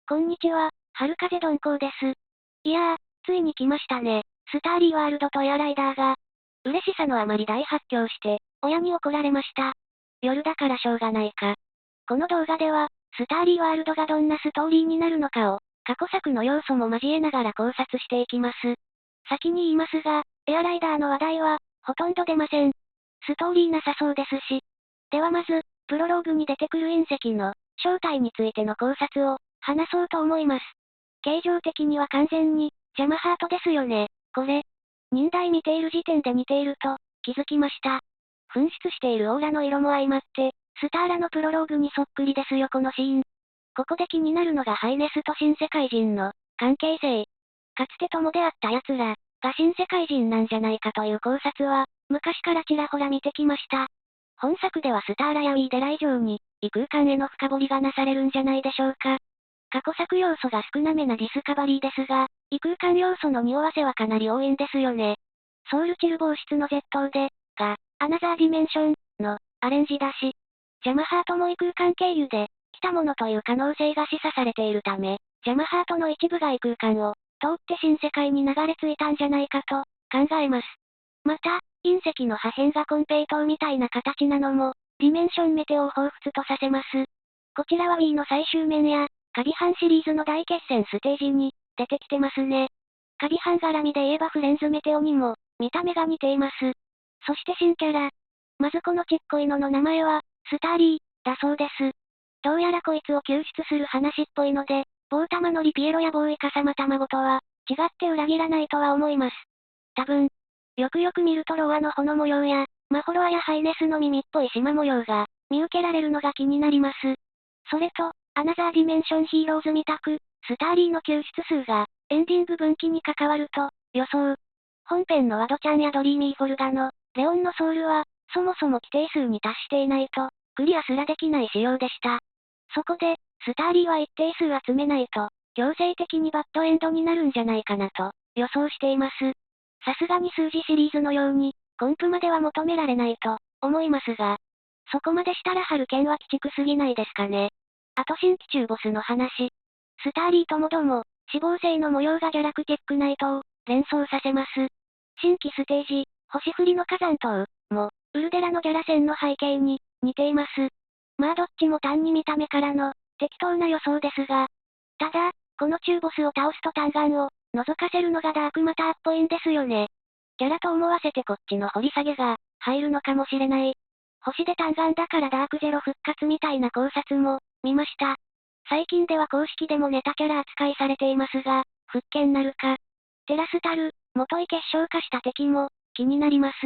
こんにちは、春風鈍行です。いやー、ついに来ましたね。スターリーワールドとエアライダーが。嬉しさのあまり大発狂して、親に怒られました。夜だからしょうがないか。この動画では、スターリーワールドがどんなストーリーになるのかを、過去作の要素も交えながら考察していきます。先に言いますが、エアライダーの話題は、ほとんど出ません。ストーリーなさそうですし。ではまず、プロローグに出てくる隕石の正体についての考察を話そうと思います。形状的には完全にジャマハートですよね。これ、忍耐見ている時点で似ていると気づきました。噴出しているオーラの色も相まって、スターラのプロローグにそっくりですよこのシーン。ここで気になるのがハイネスと新世界人の関係性。かつて友であった奴らが新世界人なんじゃないかという考察は、昔からちらほら見てきました。本作ではスターラやウィーデラ以上に、異空間への深掘りがなされるんじゃないでしょうか。過去作要素が少なめなディスカバリーですが、異空間要素の匂わせはかなり多いんですよね。ソウルチル防湿の Z で、が、アナザーディメンションのアレンジだし、ジャマハートも異空間経由で来たものという可能性が示唆されているため、ジャマハートの一部が異空間を通って新世界に流れ着いたんじゃないかと考えます。また、隕石の破片がコンペイトーみたいな形なのも、ディメンションメテオを彷彿とさせます。こちらは Wii の最終面や、カビハンシリーズの大決戦ステージに出てきてますね。カビハン絡みで言えばフレンズメテオにも見た目が似ています。そして新キャラ。まずこのちっこいのの名前は、スターリー、だそうです。どうやらこいつを救出する話っぽいので、棒玉のリピエロやボーイカサマ卵とは、違って裏切らないとは思います。多分、よくよく見るとロアの炎模様や、マホロアやハイネスの耳っぽい縞模様が、見受けられるのが気になります。それと、アナザーディメンションヒーローズみたく、スターリーの救出数が、エンディング分岐に関わると、予想。本編のワドちゃんやドリーミーフォルガの、レオンのソウルは、そもそも規定数に達していないと、クリアすらできない仕様でした。そこで、スターリーは一定数集めないと、強制的にバッドエンドになるんじゃないかなと、予想しています。さすがに数字シリーズのように、コンプまでは求められないと、思いますが。そこまでしたらハルケンは鬼畜すぎないですかね。あと新規中ボスの話。スターリーともども、死亡性の模様がギャラクティックナイトを連想させます。新規ステージ、星降りの火山島も、ウルデラのギャラ戦の背景に似ています。まあどっちも単に見た目からの適当な予想ですが。ただ、この中ボスを倒すと単眼を覗かせるのがダークマターっぽいんですよね。キャラと思わせてこっちの掘り下げが入るのかもしれない。星で単眼だからダークゼロ復活みたいな考察も見ました。最近では公式でもネタキャラ扱いされていますが、復権なるか。テラスタル、元井結晶化した敵も気になります。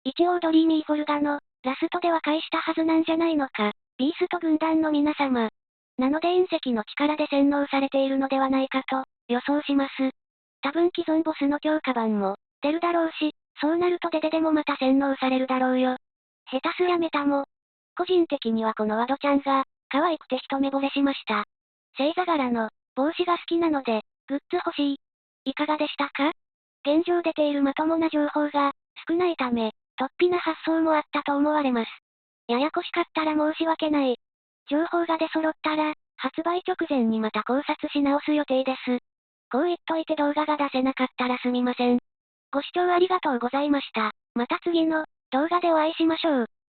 一応ドリーミーフォルガのラストでは返したはずなんじゃないのか。ビースト軍団の皆様。なので隕石の力で洗脳されているのではないかと予想します。多分既存ボスの強化版も出るだろうし、そうなるとデデでもまた洗脳されるだろうよ。下手すやメタも。個人的にはこのワドちゃんが可愛くて一目惚れしました。星座柄の帽子が好きなので、グッズ欲しい。いかがでしたか？現状出ているまともな情報が少ないため、突飛な発想もあったと思われます。ややこしかったら申し訳ない。情報が出揃ったら、発売直前にまた考察し直す予定です。こう言っといて動画が出せなかったらすみません。ご視聴ありがとうございました。また次の動画でお会いしましょう。